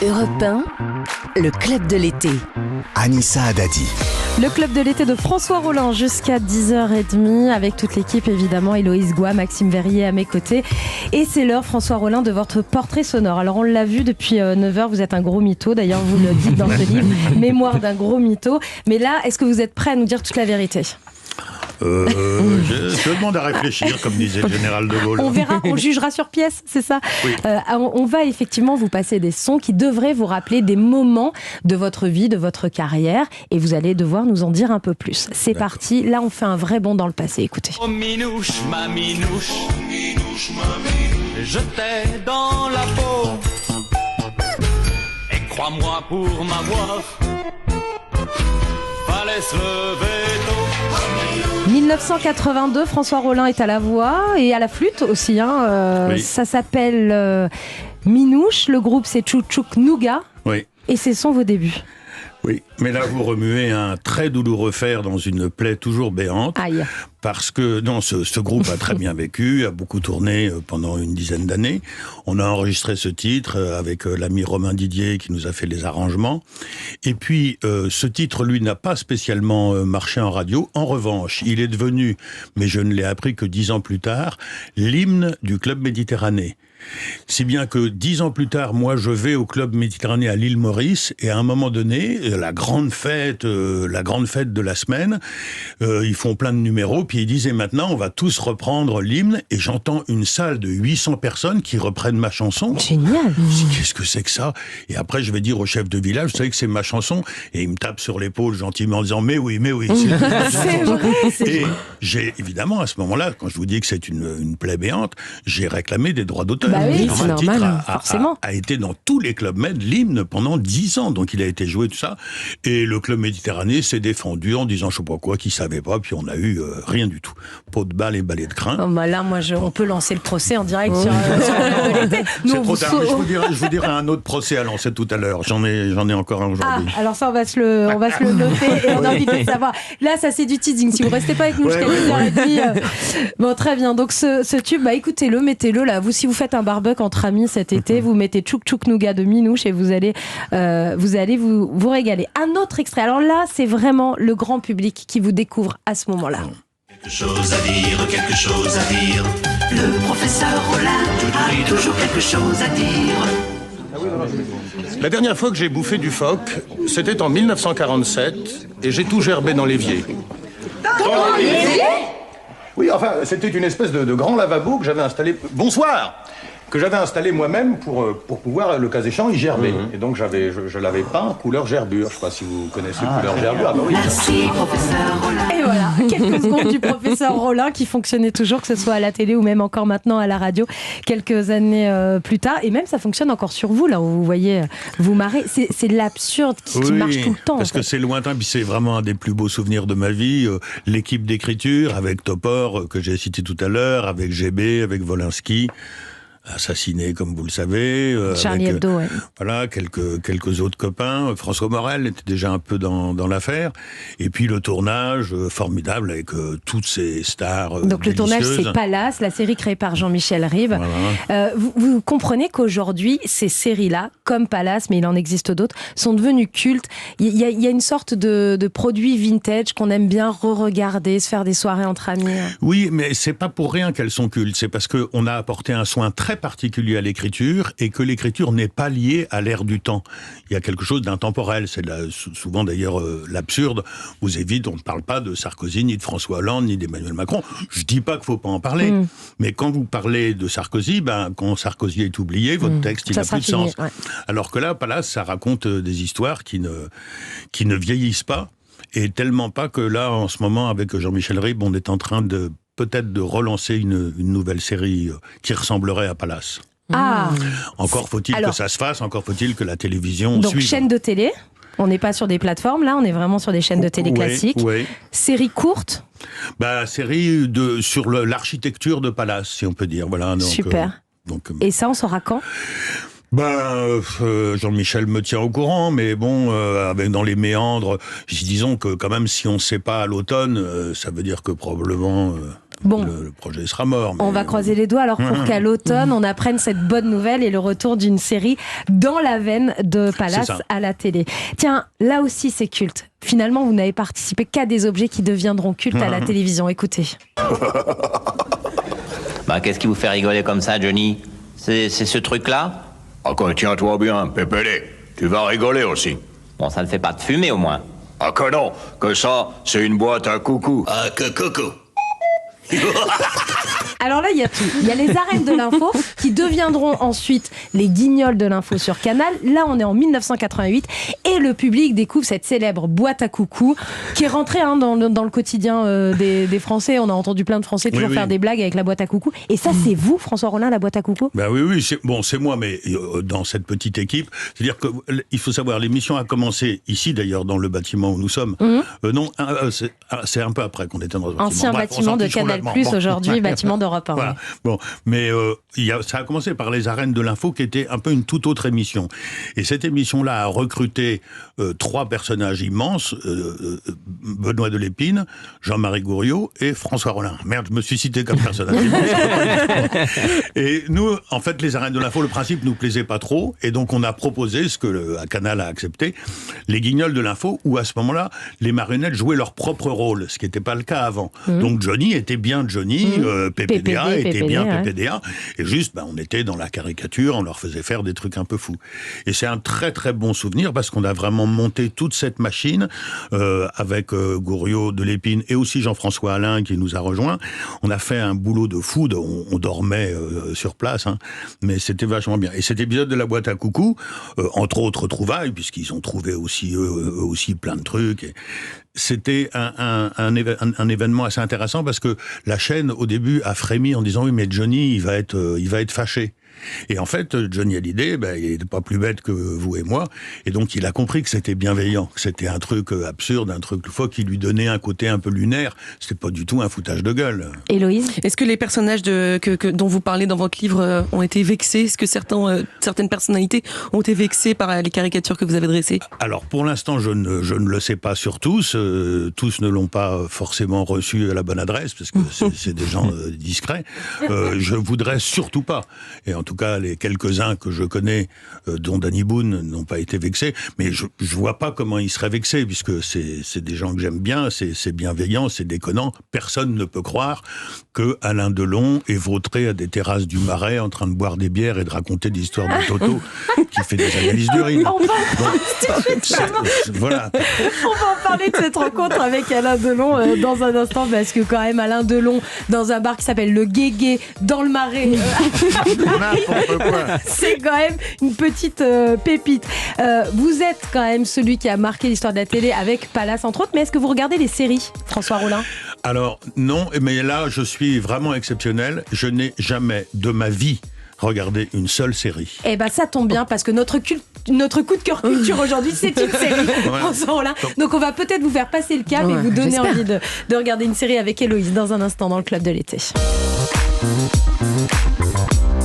Europe 1, le club de l'été. Anissa Haddadi. Le club de l'été de François Rollin jusqu'à 10h30 avec toute l'équipe évidemment, Héloïse Goua, Maxime Verrier à mes côtés. Et c'est l'heure, François Rollin, de votre portrait sonore. Alors on l'a vu depuis 9h, vous êtes un gros mytho. D'ailleurs vous le dites dans ce livre, Mémoire d'un gros mytho. Mais là, est-ce que vous êtes prêt à nous dire toute la vérité ? Je demande à réfléchir, comme disait le général de Gaulle. On verra, on jugera sur pièce, c'est ça. Oui. On va effectivement vous passer des sons qui devraient vous rappeler des moments de votre vie, de votre carrière, et vous allez devoir nous en dire un peu plus. C'est parti, là on fait un vrai bond dans le passé, écoutez. Oh minouche, ma minouche, je t'ai dans la peau, et crois-moi pour m'avoir, fallait se lever tôt. 1982, François Rollin est à la voix et à la flûte aussi. Oui. Ça s'appelle Minouche, le groupe c'est Tchouk Tchouk Nougat, Oui, et ce sont vos débuts. oui. Mais là, vous remuez un très douloureux fer dans une plaie toujours béante. Aïe. Parce que non, ce groupe a très bien vécu, a beaucoup tourné pendant une dizaine d'années. On a enregistré ce titre avec l'ami Romain Didier qui nous a fait les arrangements. Et puis, ce titre, lui, n'a pas spécialement marché en radio. En revanche, il est devenu, mais je ne l'ai appris que 10 ans plus tard, l'hymne du Club Méditerranée. Si bien que 10 ans plus tard, moi, je vais au Club Méditerranée à l'île Maurice, et à un moment donné, la grande fête de la semaine, ils font plein de numéros, puis ils disaient maintenant, on va tous reprendre l'hymne, et j'entends une salle de 800 personnes qui reprennent ma chanson. Génial. Qu'est-ce que c'est que ça ? Et après, je vais dire au chef de village, vous savez que c'est ma chanson, et il me tape sur l'épaule gentiment en disant, mais oui, C'est vrai. et j'ai, évidemment, à ce moment-là, quand je vous dis que c'est une plaie béante, j'ai réclamé des droits d'auteur. Bah oui, Le c'est titre normal, forcément. a été dans tous les clubs med l'hymne pendant 10 ans. Donc il a été joué, tout ça. Et le club Méditerranée s'est défendu en disant je sais pas quoi, qu'ils savaient pas. Puis on a eu rien du tout. Pot de balle et balai de crin. Oh, bah là, on peut lancer le procès en direct sur le club de l'été. Nous, C'est on trop vous tard. Mais je vous dirai un autre procès à lancer tout à l'heure. J'en ai encore un Ah, aujourd'hui. alors ça, on va se le noter et on a envie de le savoir. Là, ça, c'est du teasing. Si vous restez pas avec nous jusqu'à 10h30. Bon, très bien. Donc, ce tube, bah, écoutez-le, mettez-le là. Vous, si vous faites un barbecue entre amis cet été, vous mettez Tchouk Tchouk Nougat de Minouche et vous allez vous régaler. Un autre extrait. Alors là, c'est vraiment le grand public qui vous découvre à ce moment-là. Quelque chose à dire. Le professeur Rollin a toujours quelque chose à dire. La dernière fois que j'ai bouffé du phoque, c'était en 1947, et j'ai tout gerbé dans l'évier. Dans l'évier ? Oui, enfin, c'était une espèce de grand lavabo que j'avais installé... Bonsoir ! Que j'avais installé moi-même pour pouvoir, le cas échéant, y gerber. Et donc, je l'avais peint couleur gerbure. Je ne sais pas si vous connaissez couleur gerbure. Ah bah oui. Merci, professeur Rollin. Et voilà, quelques secondes du professeur Rollin qui fonctionnait toujours, que ce soit à la télé ou même encore maintenant à la radio, quelques années plus tard. Et même, ça fonctionne encore sur vous, là où vous voyez, vous marrez. C'est l'absurde qui marche tout le temps. Parce que c'est lointain, puis c'est vraiment un des plus beaux souvenirs de ma vie. L'équipe d'écriture, avec Topor, que j'ai cité tout à l'heure, avec GB, avec Wolinski, assassiné, comme vous le savez. Charlie avec, Hebdo, ouais. Voilà, quelques autres copains. François Morel était déjà un peu dans l'affaire. Et puis le tournage, formidable, avec toutes ces stars Donc le tournage, délicieuses. c'est Palace, la série créée par Jean-Michel Rive. Voilà. Vous comprenez qu'aujourd'hui, ces séries-là, comme Palace, mais il en existe d'autres, sont devenues cultes. Il y a une sorte de produit vintage qu'on aime bien re-regarder, se faire des soirées entre amis. Oui, mais c'est pas pour rien qu'elles sont cultes. C'est parce qu'on a apporté un soin très particulier à l'écriture et que l'écriture n'est pas liée à l'ère du temps. Il y a quelque chose d'intemporel. C'est souvent d'ailleurs l'absurde. Vous évitez, on ne parle pas de Sarkozy, ni de François Hollande, ni d'Emmanuel Macron. Je dis pas qu'il faut pas en parler. Mais quand vous parlez de Sarkozy, quand Sarkozy est oublié, votre texte, il n'a plus de sens. Ouais. Alors que là, Palace, ça raconte des histoires qui ne vieillissent pas. Et tellement pas que là, en ce moment, avec Jean-Michel Ribes, on est en train peut-être de relancer une nouvelle série qui ressemblerait à Palace. Ah. Encore faut-il que ça se fasse, encore faut-il que la télévision Donc suive. chaîne de télé, on n'est pas sur des plateformes là, on est vraiment sur des chaînes de télé classiques. Oui. Série courte. Série sur l'architecture de Palace, si on peut dire. Voilà, donc, super. Et ça, on saura quand ? Jean-Michel me tient au courant, mais bon, avec dans les méandres, disons que quand même, si on ne sait pas à l'automne, ça veut dire que probablement... Bon. Le projet sera mort. Mais on va croiser les doigts alors pour qu'à l'automne, on apprenne cette bonne nouvelle et le retour d'une série dans la veine de Palace à la télé. Tiens, là aussi c'est culte. Finalement, vous n'avez participé qu'à des objets qui deviendront cultes à la télévision. Écoutez. Bah, qu'est-ce qui vous fait rigoler comme ça, Johnny ? C'est ce truc-là ? Ah, tiens-toi bien, Pépélé. Tu vas rigoler aussi. Bon, ça ne fait pas de fumée au moins. Ah que non, que ça, c'est une boîte à coucou. Ah, que coco. Alors là, il y a tout. Il y a les arènes de l'info qui deviendront ensuite les guignols de l'info sur Canal. Là, on est en 1988 et le public découvre cette célèbre boîte à coucou qui est rentrée dans le quotidien des Français. On a entendu plein de Français toujours faire des blagues avec la boîte à coucou. Et ça, c'est vous, François Rollin, la boîte à coucou ? Ben oui, c'est moi, mais dans cette petite équipe. C'est-à-dire qu'il faut savoir, l'émission a commencé ici, d'ailleurs, dans le bâtiment où nous sommes. Non, c'est un peu après qu'on était dans le bâtiment. Ancien bâtiment de Canal+, aujourd'hui, bâtiment d'Europe 1. Voilà. Bon, mais ça a commencé par les arènes de l'info, qui était un peu une toute autre émission. Et cette émission-là a recruté 3 personnages immenses, Benoît Delépine, Jean-Marie Gouriot et François Rollin. Merde, je me suis cité comme personnage. Et nous, en fait, les arènes de l'info, le principe nous plaisait pas trop, et donc on a proposé, ce que Canal a accepté, les guignols de l'info, où à ce moment-là, les marionnettes jouaient leur propre rôle, ce qui n'était pas le cas avant. Donc Johnny était bien Johnny, PPDA était bien PPDA, et juste, on était dans la caricature, on leur faisait faire des trucs un peu fous. Et c'est un très très bon souvenir, parce qu'on a vraiment monté toute cette machine, avec Gouriot, Delépine, et aussi Jean-François Alain, qui nous a rejoints. On a fait un boulot de fou, on dormait sur place, mais c'était vachement bien. Et cet épisode de la boîte à coucou, entre autres trouvailles, puisqu'ils ont trouvé aussi, eux aussi plein de trucs, et c'était un événement assez intéressant, parce que la chaîne, au début, a frémi en disant « Oui, mais Johnny, il va être fâché ». Et en fait, Johnny Hallyday, il n'est pas plus bête que vous et moi, et donc il a compris que c'était bienveillant, que c'était un truc absurde, un truc fois qui lui donnait un côté un peu lunaire. C'était pas du tout un foutage de gueule. Héloïse ? Est-ce que les personnages dont vous parlez dans votre livre ont été vexés ? Est-ce que certaines personnalités ont été vexées par les caricatures que vous avez dressées ? Alors pour l'instant, je ne le sais pas sur tous. Tous ne l'ont pas forcément reçu à la bonne adresse, parce que c'est des gens discrets. Je voudrais surtout pas. Et en tout cas, les quelques-uns que je connais, dont Danny Boone, n'ont pas été vexés. Mais je vois pas comment ils seraient vexés, puisque c'est des gens que j'aime bien, c'est bienveillant, c'est déconnant. Personne ne peut croire que Alain Delon est vautré à des terrasses du Marais en train de boire des bières et de raconter des histoires de Toto qui fait des analyses d'urine. Voilà. On va en parler de cette rencontre avec Alain Delon dans un instant, parce que quand même Alain Delon, dans un bar qui s'appelle le Guégué, dans le Marais, c'est quand même une petite pépite. Vous êtes quand même celui qui a marqué l'histoire de la télé avec Palace, entre autres, mais est-ce que vous regardez les séries, François Rollin ? Alors, non, mais là, je suis vraiment exceptionnel. Je n'ai jamais de ma vie regardé une seule série. Eh ben, ça tombe bien, parce que notre coup de cœur culture aujourd'hui, c'est une série, François Rollin. Donc, on va peut-être vous faire passer le cap et vous donner envie de regarder une série avec Héloïse dans un instant dans le Club de l'été.